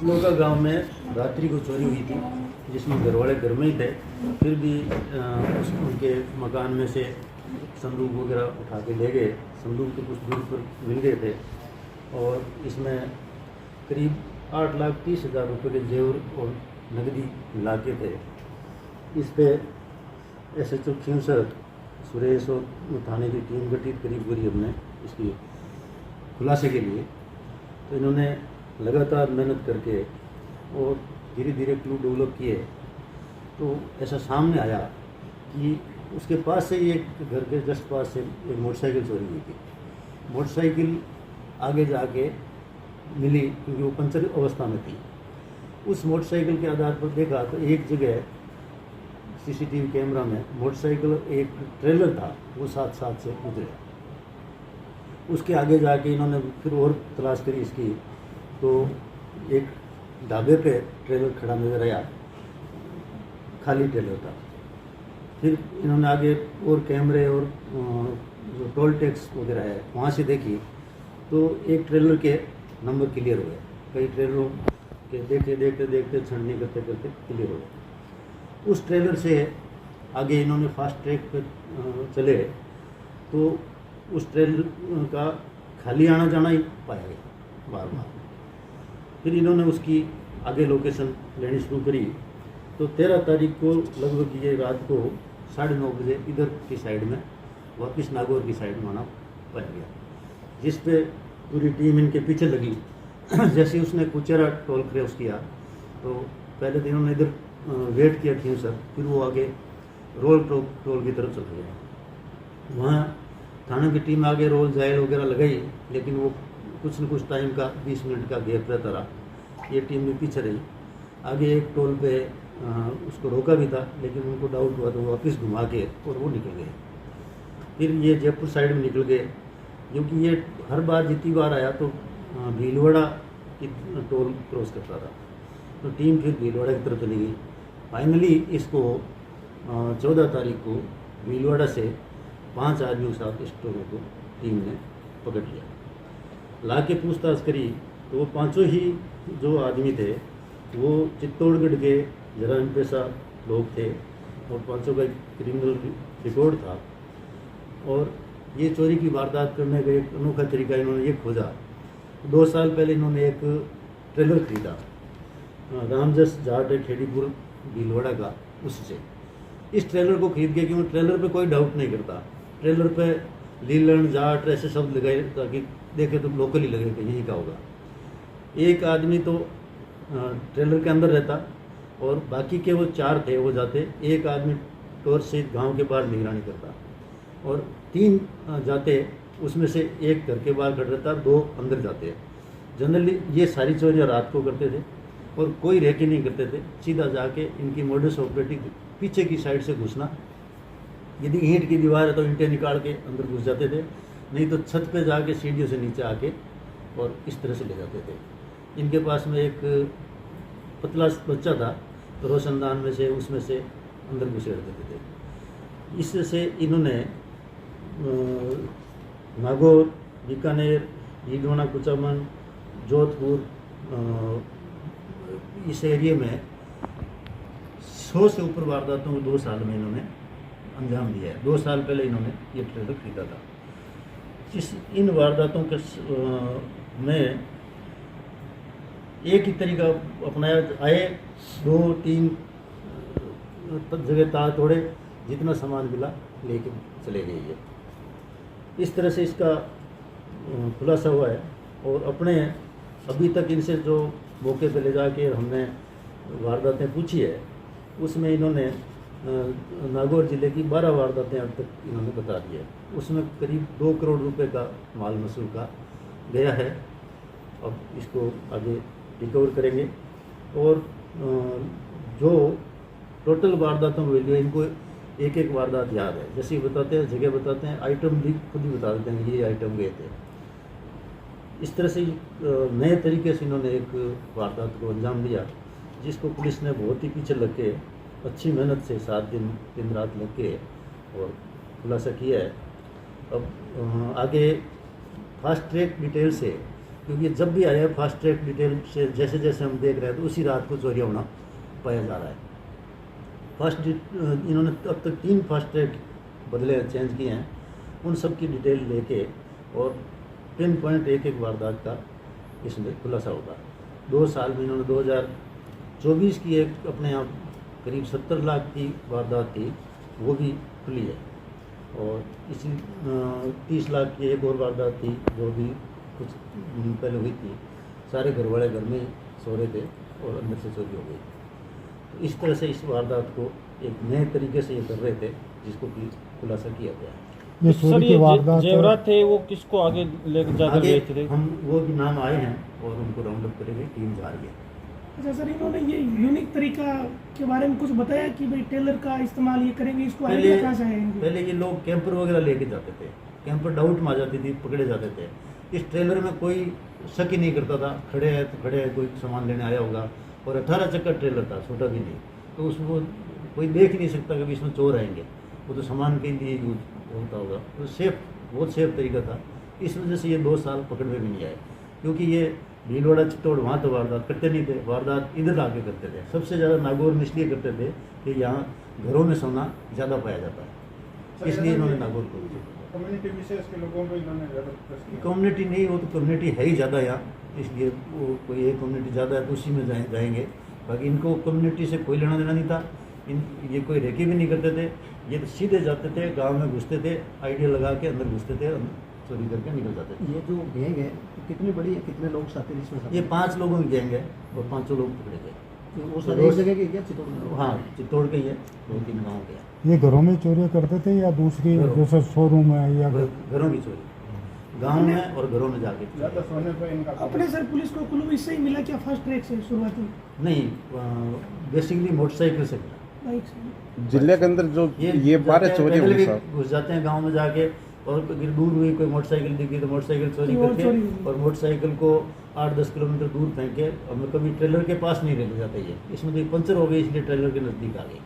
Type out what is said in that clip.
लोका गांव में रात्रि को चोरी हुई थी, जिसमें घरवाले घर में ही थे। फिर भी उनके मकान में से संदूक वगैरह उठा के ले गए। संदूक के कुछ दूर पर मिल गए थे और इसमें करीब 8,30,000 रुपये के जेवर और नकदी मिला के थे। इस पे SHO खींवसर सुरेश और थाने की टीम गठित करी हमने इसकी खुलासे के लिए। तो इन्होंने लगातार मेहनत करके और धीरे धीरे क्लू डेवलप किए। तो ऐसा सामने आया कि उसके पास से ही एक घर के जस्ट पास से एक मोटरसाइकिल चोरी हुई थी। मोटरसाइकिल आगे जाके मिली क्योंकि वो पंचर अवस्था में थी। उस मोटरसाइकिल के आधार पर देखा तो एक जगह CCTV कैमरा में मोटरसाइकिल एक ट्रेलर था, वो साथ साथ से गुजरे। उसके आगे जाके इन्होंने फिर और तलाश करी इसकी, तो एक ढाबे पे ट्रेलर खड़ा नजर आया, खाली ट्रेलर था। फिर इन्होंने आगे और कैमरे और जो टोल टैक्स वगैरह है वहाँ से देखी तो एक ट्रेलर के नंबर क्लियर हुए। कई ट्रेलरों के देखते छाननी करते करते क्लियर हुए। उस ट्रेलर से आगे इन्होंने फास्ट ट्रैक पर चले तो उस ट्रेलर का खाली आना जाना ही पाया गया बार बार। फिर इन्होंने उसकी आगे लोकेशन लेनी शुरू करी। तो 13 तारीख को लगभग ये रात को 9:30 बजे इधर की साइड में वापस नागौर की साइड में आना पाया गया, जिस पे पूरी टीम इनके पीछे लगी। जैसे उसने कुचेरा टोल क्रॉस किया तो पहले तो इन्होंने इधर वेट किया खींवसर, फिर वो आगे रोल टोल की तरफ चल गया। वहाँ थाने की टीम आगे रोल जायल वगैरह लगाई, लेकिन वो कुछ न कुछ टाइम का 20 मिनट का गैप रहता रहा। ये टीम भी पीछे रही। आगे एक टोल पे उसको रोका भी था, लेकिन उनको डाउट हुआ तो वो वापस घुमा के और वो निकल गए। फिर ये जयपुर साइड में निकल गए, क्योंकि ये हर बार जितनी बार आया तो भीलवाड़ा की टोल क्रॉस करता था। तो टीम फिर भीलवाड़ा की तरफ चली गई। फाइनली इसको 14 तारीख को भीलवाड़ा से 5 आदमियों के साथ इस टोल को टीम ने पकड़ लिया। ला के पूछताछ करी तो वो पांचों ही जो आदमी थे वो चित्तौड़गढ़ के जराइम पेशा लोग थे और पांचों का क्रिमिनल रिकॉर्ड था। और ये चोरी की वारदात करने का एक अनोखा तरीका इन्होंने ये खोजा। 2 साल पहले इन्होंने एक ट्रेलर खरीदा, रामजस जाट है खेड़ीपुर भीलवाड़ा का, उससे। इस ट्रेलर को खरीद के, क्योंकि ट्रेलर पे कोई डाउट नहीं करता, ट्रेलर पे लीलन जाट ऐसे शब्द लगाए ताकि देखे तो लोकल ही लगे कि यहीं का होगा। एक आदमी तो ट्रेलर के अंदर रहता और बाकी के वो 4 थे वो जाते। एक आदमी टॉर्च से गांव के बाहर निगरानी करता और 3 जाते, उसमें से एक घर के बाहर खड़ा रहता, 2 अंदर जाते। जनरली ये सारी चोरियाँ रात को करते थे और कोई रेकी नहीं करते थे। सीधा जाके इनकी मोडस ऑपरेटिंग पीछे की साइड से घुसना, यदि ईंट की दीवार है तो ईंटें निकाल के अंदर घुस जाते थे, नहीं तो छत पे जाके सीढ़ियों से नीचे आके और इस तरह से ले जाते थे। इनके पास में एक पतला बच्चा था तो रोशनदान में से उसमें से अंदर घुसेड़ देते थे। इससे इन्होंने नागौर, बीकानेर, ईडोना, कुचामन, जोधपुर, इस एरिया में 100 से ऊपर वारदातों को 2 साल में इन्होंने अंजाम दिया है। 2 साल पहले इन्होंने ये ट्रेलर खरीदा था। इन वारदातों के में एक ही तरीका अपनाया। आए 2-3 जगह तार तोड़े, जितना सामान मिला लेके चले गए। ये इस तरह से इसका खुलासा हुआ है। और अपने अभी तक इनसे जो मौके पर ले जाके हमने वारदातें पूछी है, उसमें इन्होंने नागौर जिले की 12 वारदातें अब तक इन्होंने बता दी है। उसमें करीब 2 करोड़ रुपए का माल मसूल का गया है। अब इसको आगे रिकवर करेंगे और जो टोटल वारदातों में वैल्यू है, इनको एक एक वारदात याद है। जैसे बताते हैं, जगह बताते हैं, आइटम भी खुद ही बता देते हैं ये आइटम गए थे। इस तरह से नए तरीके से इन्होंने एक वारदात को अंजाम दिया, जिसको पुलिस ने बहुत ही पीछे लग के अच्छी मेहनत से 7 दिन रात लग के और खुलासा किया है। अब आगे फास्ट ट्रैक डिटेल से क्योंकि जब भी आया फास्ट ट्रैक डिटेल से जैसे जैसे हम देख रहे हैं तो उसी रात को चोरी होना पाया जा रहा है। इन्होंने अब तक 3 फास्ट ट्रैक बदले चेंज किए हैं, उन सब की डिटेल लेके और पिन पॉइंट एक एक वारदात का इसमें खुलासा होगा। 2 साल में इन्होंने 2024 की एक अपने यहाँ करीब 70 लाख की वारदात थी, वो भी खुली है। और इसी 30 लाख की एक और वारदात थी जो भी कुछ पहले हुई थी। सारे घर वाले घर में सो रहे थे और अंदर से चोरी हो गई। तो इस तरह से इस वारदात को एक नए तरीके से ये कर रहे थे, जिसको कि खुलासा किया गया है। ये चोरी की वारदात जेवरात थे वो किसको आगे लेकर जाकर आगे बेच रहे? हम वो भी नाम आए हैं और उनको राउंड अप करेंगे, टीम जा रही है। अच्छा सर, इन्होंने ये यूनिक तरीका के बारे में कुछ बताया कि भाई टेलर का इस्तेमाल ये करेंगे, इसको आइडिया कहाँ से आएंगे? पहले ये लोग कैंपर वगैरह लेके जाते थे, कैंपर डाउट में आ जाती थी, पकड़े जाते थे। इस ट्रेलर में कोई शक ही नहीं करता था, खड़े है तो खड़े है, कोई सामान लेने आया होगा। और 18 चक्कर ट्रेलर था, छोटा भी नहीं, तो उसको कोई देख ही नहीं सकता कि इसमें चोर आएंगे। वो तो सामान के लिए यूज होता होगा, तो सेफ, बहुत सेफ तरीका था। इस वजह से ये 2 साल पकड़ में भी नहीं आए, क्योंकि ये भीलवाड़ा चित्तौड़ वहाँ तो वारदात करते नहीं थे, वारदात इधर आके करते थे। सबसे ज़्यादा नागौर में इसलिए करते थे कि यहाँ घरों में सोना ज़्यादा पाया जाता है, इसलिए इन्होंने नागौर को। कम्युनिटी विशेष के लोगों को इन्होंने ज़्यादा कम्युनिटी नहीं, वो तो कम्युनिटी है ही ज़्यादा यहाँ, इसलिए वो कोई एक कम्युनिटी ज़्यादा है तो उसी में जाएंगे। बाकी इनको कम्युनिटी से कोई लेना देना नहीं था। ये कोई रेकी भी नहीं करते थे, ये तो सीधे जाते थे, गांव में घुसते थे, आइडिया लगा के अंदर घुसते थे, चोरी करके निकल जाते थे। ये जो गैंग है कितनी बड़ी है, कितने लोग साथ हैं इसमें? ये 5 लोगों की गैंग है और 5 लोग पकड़े गए। तो वो सारे एक जगह के क्या चित्तौड़ में? हाँ, चित्तौड़ के ही है, 2-3 गाँव के हैं। ये घरों में चोरियां करते थे या दूसरी जैसे शोरूम है या घरों की चोरी, गाँव में और घरों में जाके चोरी। ज़्यादा सोने पर इनका अपने सर पुलिस को क्लू इससे ही मिला क्या फास्ट ट्रैक से शुरुआती नहीं, बेसिकली मोटरसाइकिल से मिला। बाइक से? जिले के अंदर जो ये 12 चोरी हुई साहब, घुस जाते हैं गांव में जाके, और अगर दूर हुई कोई मोटरसाइकिल दिखी तो मोटरसाइकिल चोरी वो करके चोरी हुई। और मोटरसाइकिल को 8-10 किलोमीटर दूर फेंक के, हमें कभी ट्रेलर के पास नहीं ले जाते। ये इसमें तो पंचर हो गई, इसलिए ट्रेलर के नज़दीक आ गई।